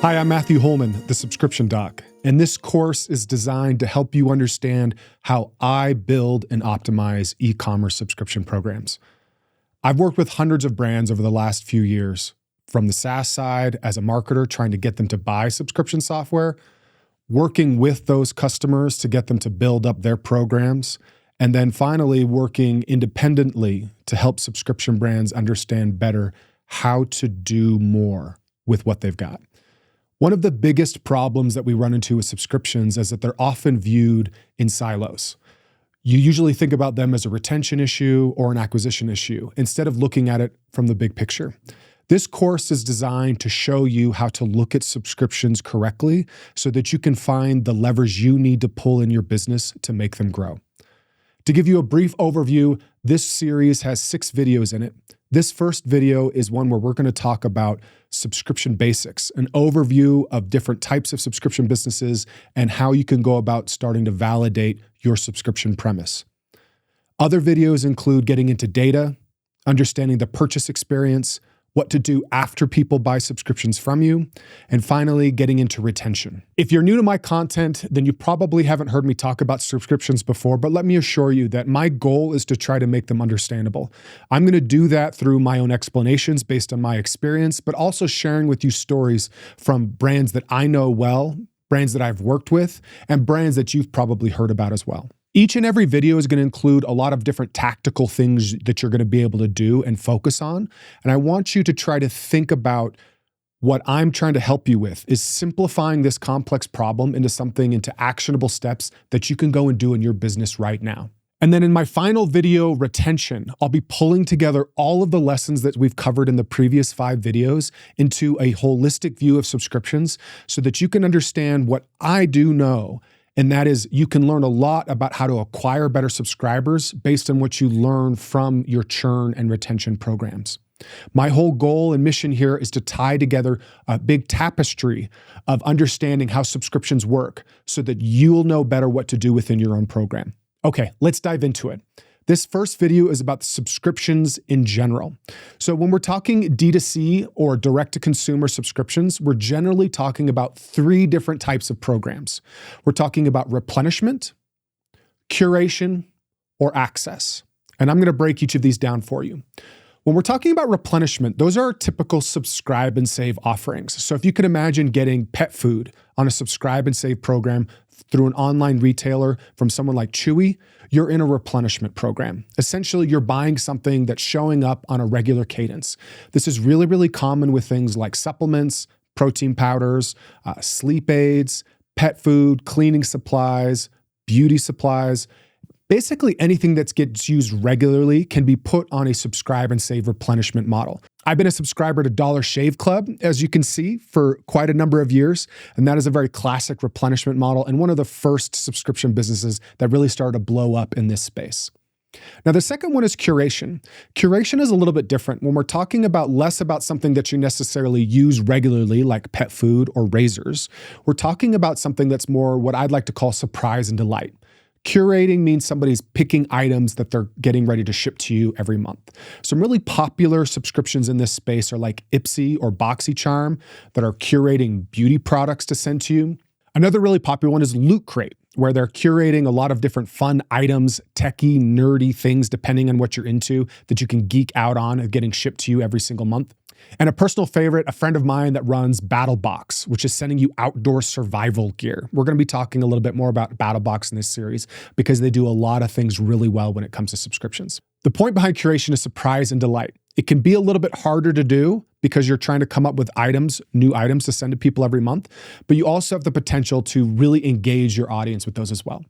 Hi, I'm Matthew Holman, the Subscription Doc, and this course is designed to help you understand how I build and optimize e-commerce subscription programs. I've worked with hundreds of brands over the last few years, from the SaaS side as a marketer trying to get them to buy subscription software, working with those customers to get them to build up their programs, and then finally working independently to help subscription brands understand better how to do more with what they've got. One of the biggest problems that we run into with subscriptions is that they're often viewed in silos. You usually think about them as a retention issue or an acquisition issue, instead of looking at it from the big picture. This course is designed to show you how to look at subscriptions correctly so that you can find the levers you need to pull in your business to make them grow. To give you a brief overview, this series has 6 videos in it. This first video is one where we're going to talk about subscription basics, an overview of different types of subscription businesses and how you can go about starting to validate your subscription premise. Other videos include getting into data, understanding the purchase experience, what to do after people buy subscriptions from you, and finally, getting into retention. If you're new to my content, then you probably haven't heard me talk about subscriptions before, but let me assure you that my goal is to try to make them understandable. I'm going to do that through my own explanations based on my experience, but also sharing with you stories from brands that I know well, brands that I've worked with, and brands that you've probably heard about as well. Each and every video is going to include a lot of different tactical things that you're going to be able to do and focus on. And I want you to try to think about what I'm trying to help you with is simplifying this complex problem into actionable steps that you can go and do in your business right now. And then in my final video, retention, I'll be pulling together all of the lessons that we've covered in the previous 5 videos into a holistic view of subscriptions so that you can understand what I do know. And that is, you can learn a lot about how to acquire better subscribers based on what you learn from your churn and retention programs. My whole goal and mission here is to tie together a big tapestry of understanding how subscriptions work so that you'll know better what to do within your own program. Okay, let's dive into it. This first video is about subscriptions in general. So when we're talking D2C or direct-to-consumer subscriptions, we're generally talking about 3 different types of programs. We're talking about replenishment, curation, or access. And I'm going to break each of these down for you. When we're talking about replenishment, those are our typical subscribe and save offerings. So if you could imagine getting pet food on a subscribe and save program through an online retailer from someone like Chewy, you're in a replenishment program. Essentially, you're buying something that's showing up on a regular cadence. This is really, really common with things like supplements, protein powders, sleep aids, pet food, cleaning supplies, beauty supplies. Basically, anything that gets used regularly can be put on a subscribe and save replenishment model. I've been a subscriber to Dollar Shave Club, as you can see, for quite a number of years, and that is a very classic replenishment model and one of the first subscription businesses that really started to blow up in this space. Now, the second one is curation. Curation is a little bit different. When we're talking about less about something that you necessarily use regularly, like pet food or razors, we're talking about something that's more what I'd like to call surprise and delight. Curating means somebody's picking items that they're getting ready to ship to you every month. Some really popular subscriptions in this space are like Ipsy or BoxyCharm that are curating beauty products to send to you. Another really popular one is Loot Crate, where they're curating a lot of different fun items, techie, nerdy things, depending on what you're into, that you can geek out on and getting shipped to you every single month. And a personal favorite, a friend of mine that runs BattleBox, which is sending you outdoor survival gear. We're going to be talking a little bit more about BattleBox in this series because they do a lot of things really well when it comes to subscriptions. The point behind curation is surprise and delight. It can be a little bit harder to do because you're trying to come up with new items to send to people every month, but you also have the potential to really engage your audience with those as well.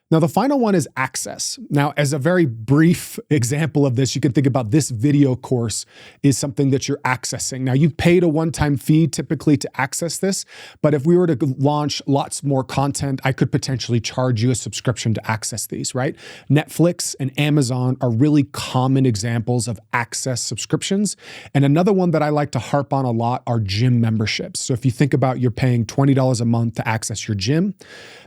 Now, the final one is access. Now, as a very brief example of this, you can think about this video course is something that you're accessing. Now, you've paid a one-time fee typically to access this, but if we were to launch lots more content, I could potentially charge you a subscription to access these, right? Netflix and Amazon are really common examples of access subscriptions. And another one that I like to harp on a lot are gym memberships. So if you think about you're paying $20 a month to access your gym,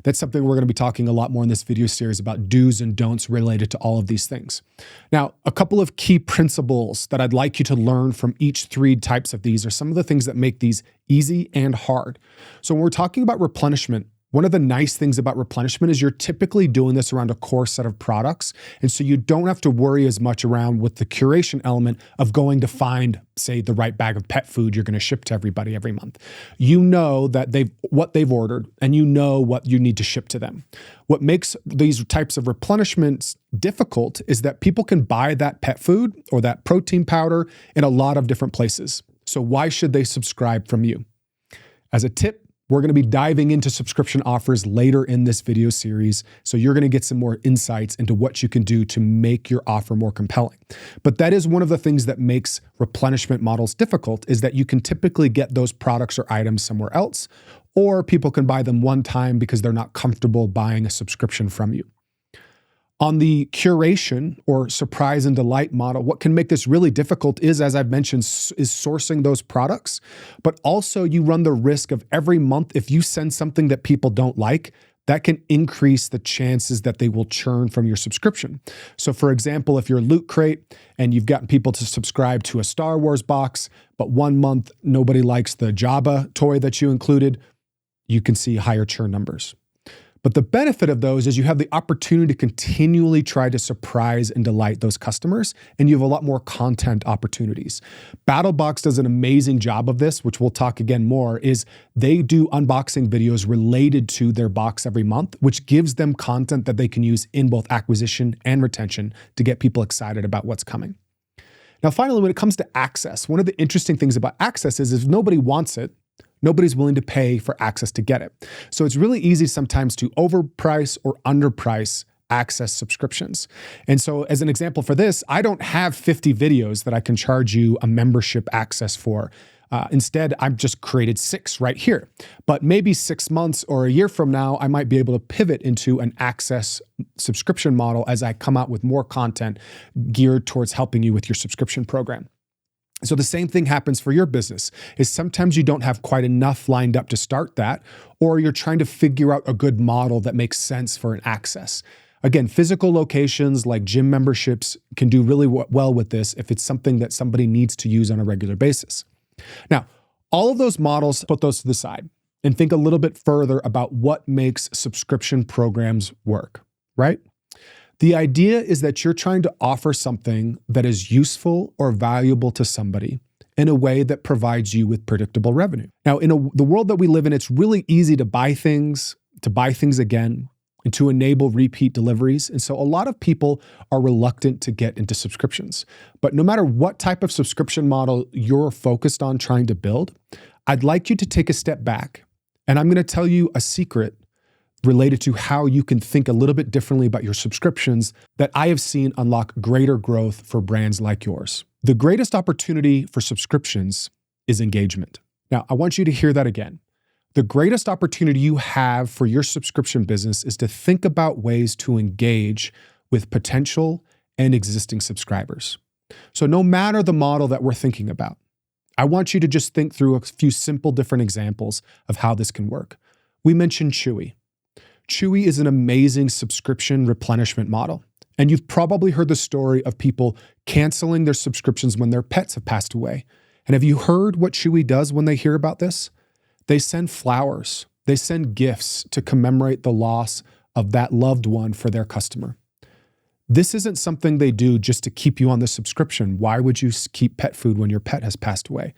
that's something we're going to be talking a lot more in this video video series about do's and don'ts related to all of these things. Now, a couple of key principles that I'd like you to learn from each three types of these are some of the things that make these easy and hard. So when we're talking about replenishment, one of the nice things about replenishment is you're typically doing this around a core set of products. And so you don't have to worry as much around with the curation element of going to find, say, the right bag of pet food you're going to ship to everybody every month. You know that what they've ordered, and you know what you need to ship to them. What makes these types of replenishments difficult is that people can buy that pet food or that protein powder in a lot of different places. So why should they subscribe from you? As a tip, we're going to be diving into subscription offers later in this video series, so you're going to get some more insights into what you can do to make your offer more compelling. But that is one of the things that makes replenishment models difficult, is that you can typically get those products or items somewhere else, or people can buy them one time because they're not comfortable buying a subscription from you. On the curation or surprise and delight model, what can make this really difficult is, as I've mentioned, is sourcing those products. But also you run the risk of every month, if you send something that people don't like, that can increase the chances that they will churn from your subscription. So for example, if you're Loot Crate and you've gotten people to subscribe to a Star Wars box, but one month nobody likes the Jabba toy that you included, you can see higher churn numbers. But the benefit of those is you have the opportunity to continually try to surprise and delight those customers, and you have a lot more content opportunities. BattleBox does an amazing job of this, which we'll talk again more, is they do unboxing videos related to their box every month, which gives them content that they can use in both acquisition and retention to get people excited about what's coming. Now, finally, when it comes to access, one of the interesting things about access is if nobody wants it, nobody's willing to pay for access to get it. So it's really easy sometimes to overprice or underprice access subscriptions. And so as an example for this, I don't have 50 videos that I can charge you a membership access for. Instead, I've just created 6 right here. But maybe 6 months or a year from now, I might be able to pivot into an access subscription model as I come out with more content geared towards helping you with your subscription program. So the same thing happens for your business, is sometimes you don't have quite enough lined up to start that, or you're trying to figure out a good model that makes sense for an access. Again, physical locations like gym memberships can do really well with this if it's something that somebody needs to use on a regular basis. Now, all of those models, put those to the side and think a little bit further about what makes subscription programs work, right? The idea is that you're trying to offer something that is useful or valuable to somebody in a way that provides you with predictable revenue. Now, in the world that we live in, it's really easy to buy things again, and to enable repeat deliveries. And so a lot of people are reluctant to get into subscriptions. But no matter what type of subscription model you're focused on trying to build, I'd like you to take a step back. And I'm going to tell you a secret related to how you can think a little bit differently about your subscriptions that I have seen unlock greater growth for brands like yours. The greatest opportunity for subscriptions is engagement. Now, I want you to hear that again. The greatest opportunity you have for your subscription business is to think about ways to engage with potential and existing subscribers. So no matter the model that we're thinking about, I want you to just think through a few simple different examples of how this can work. We mentioned Chewy. Chewy is an amazing subscription replenishment model. And you've probably heard the story of people canceling their subscriptions when their pets have passed away. And have you heard what Chewy does when they hear about this? They send flowers. They send gifts to commemorate the loss of that loved one for their customer. This isn't something they do just to keep you on the subscription. Why would you keep pet food when your pet has passed away?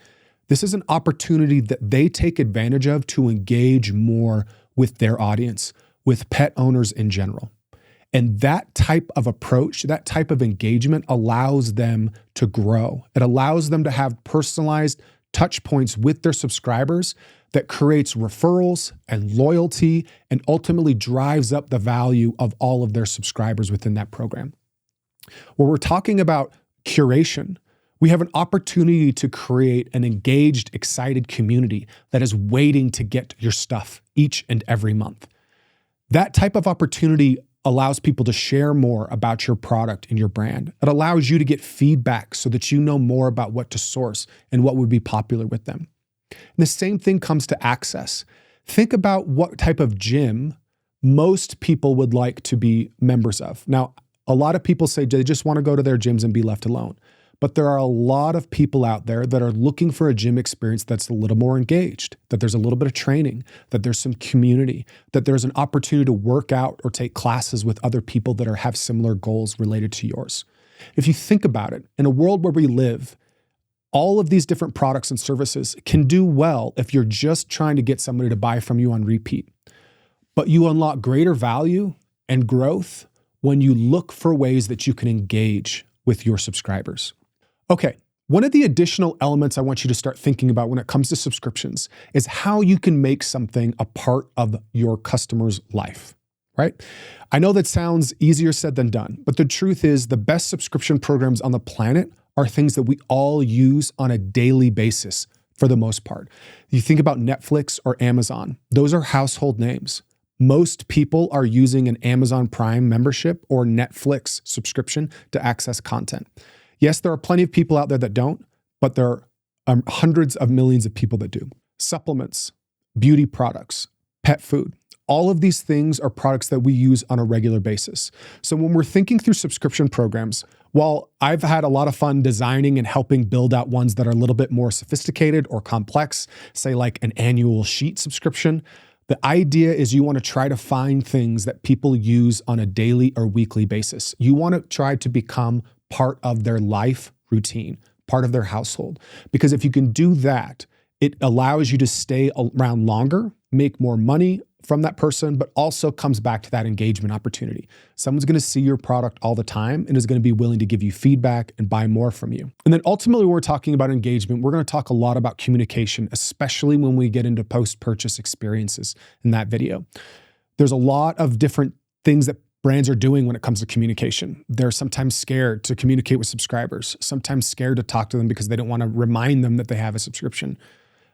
This is an opportunity that they take advantage of to engage more with their audience, with pet owners in general. And that type of approach, that type of engagement allows them to grow. It allows them to have personalized touch points with their subscribers that creates referrals and loyalty and ultimately drives up the value of all of their subscribers within that program. When we're talking about curation, we have an opportunity to create an engaged, excited community that is waiting to get your stuff each and every month. That type of opportunity allows people to share more about your product and your brand. It allows you to get feedback so that you know more about what to source and what would be popular with them. And the same thing comes to access. Think about what type of gym most people would like to be members of. Now, a lot of people say they just want to go to their gyms and be left alone. But there are a lot of people out there that are looking for a gym experience that's a little more engaged, that there's a little bit of training, that there's some community, that there's an opportunity to work out or take classes with other people that have similar goals related to yours. If you think about it, in a world where we live, all of these different products and services can do well if you're just trying to get somebody to buy from you on repeat. But you unlock greater value and growth when you look for ways that you can engage with your subscribers. Okay, one of the additional elements I want you to start thinking about when it comes to subscriptions is how you can make something a part of your customer's life, right? I know that sounds easier said than done, but the truth is the best subscription programs on the planet are things that we all use on a daily basis for the most part. You think about Netflix or Amazon, those are household names. Most people are using an Amazon Prime membership or Netflix subscription to access content. Yes, there are plenty of people out there that don't, but there are hundreds of millions of people that do. Supplements, beauty products, pet food, all of these things are products that we use on a regular basis. So when we're thinking through subscription programs, while I've had a lot of fun designing and helping build out ones that are a little bit more sophisticated or complex, say like an annual sheet subscription, the idea is you want to try to find things that people use on a daily or weekly basis. You want to try to become part of their life routine, part of their household. Because if you can do that, it allows you to stay around longer, make more money from that person, but also comes back to that engagement opportunity. Someone's going to see your product all the time and is going to be willing to give you feedback and buy more from you. And then ultimately, when we're talking about engagement, we're going to talk a lot about communication, especially when we get into post-purchase experiences in that video. There's a lot of different things that brands are doing when it comes to communication. They're sometimes scared to communicate with subscribers, sometimes scared to talk to them because they don't want to remind them that they have a subscription.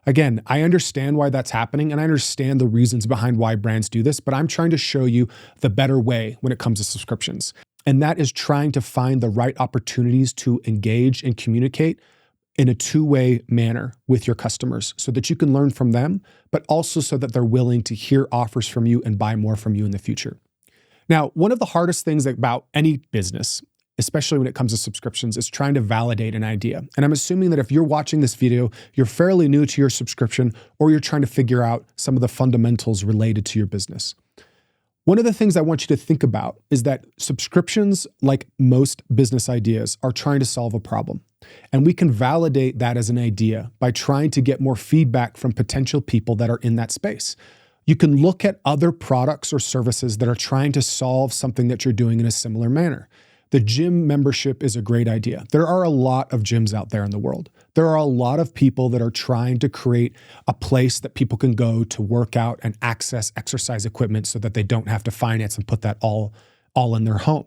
Again, I understand why that's happening and I understand the reasons behind why brands do this, but I'm trying to show you the better way when it comes to subscriptions. And that is trying to find the right opportunities to engage and communicate in a two-way manner with your customers so that you can learn from them, but also so that they're willing to hear offers from you and buy more from you in the future. Now, one of the hardest things about any business, especially when it comes to subscriptions, is trying to validate an idea. And I'm assuming that if you're watching this video, you're fairly new to your subscription or you're trying to figure out some of the fundamentals related to your business. One of the things I want you to think about is that subscriptions, like most business ideas, are trying to solve a problem. And we can validate that as an idea by trying to get more feedback from potential people that are in that space. You can look at other products or services that are trying to solve something that you're doing in a similar manner. The gym membership is a great idea. There are a lot of gyms out there in the world. There are a lot of people that are trying to create a place that people can go to work out and access exercise equipment so that they don't have to finance and put that all in their home.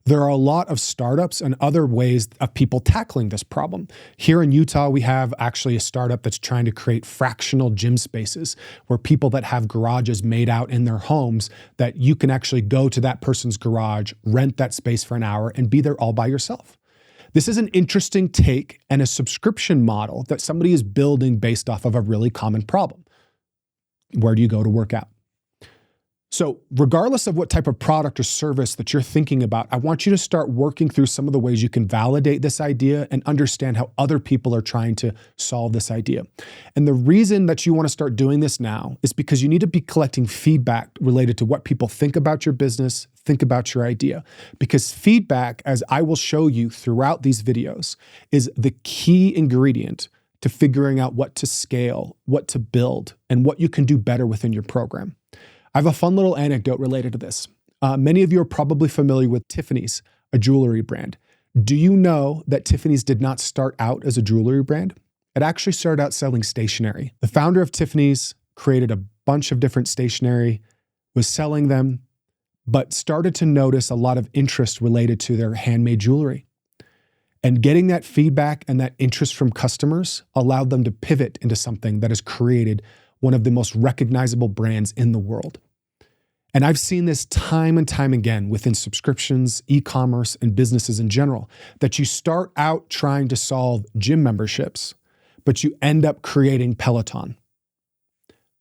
There are a lot of startups and other ways of people tackling this problem. Here in Utah, we have actually a startup that's trying to create fractional gym spaces where people that have garages made out in their homes, that you can actually go to that person's garage, rent that space for an hour, and be there all by yourself. This is an interesting take and a subscription model that somebody is building based off of a really common problem. Where do you go to work out? So regardless of what type of product or service that you're thinking about, I want you to start working through some of the ways you can validate this idea and understand how other people are trying to solve this idea. And the reason that you want to start doing this now is because you need to be collecting feedback related to what people think about your business, think about your idea. Because feedback, as I will show you throughout these videos, is the key ingredient to figuring out what to scale, what to build, and what you can do better within your program. I have a fun little anecdote related to this. Many of you are probably familiar with Tiffany's, a jewelry brand. Do you know that Tiffany's did not start out as a jewelry brand? It actually started out selling stationery. The founder of Tiffany's created a bunch of different stationery, was selling them, but started to notice a lot of interest related to their handmade jewelry. And getting that feedback and that interest from customers allowed them to pivot into something that has created one of the most recognizable brands in the world. And I've seen this time and time again within subscriptions, e-commerce, and businesses in general, that you start out trying to solve gym memberships, but you end up creating Peloton.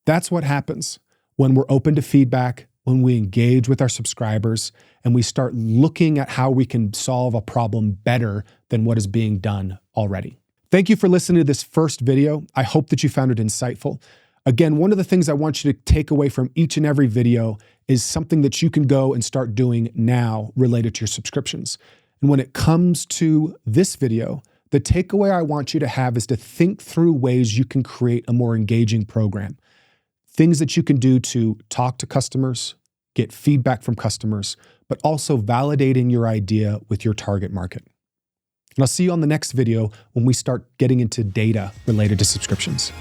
That's what happens when we're open to feedback, when we engage with our subscribers and we start looking at how we can solve a problem better than what is being done already. Thank you for listening to this first video. I hope that you found it insightful. Again, one of the things I want you to take away from each and every video is something that you can go and start doing now related to your subscriptions. And when it comes to this video, the takeaway I want you to have is to think through ways you can create a more engaging program. Things that you can do to talk to customers, get feedback from customers, but also validating your idea with your target market. And I'll see you on the next video when we start getting into data related to subscriptions.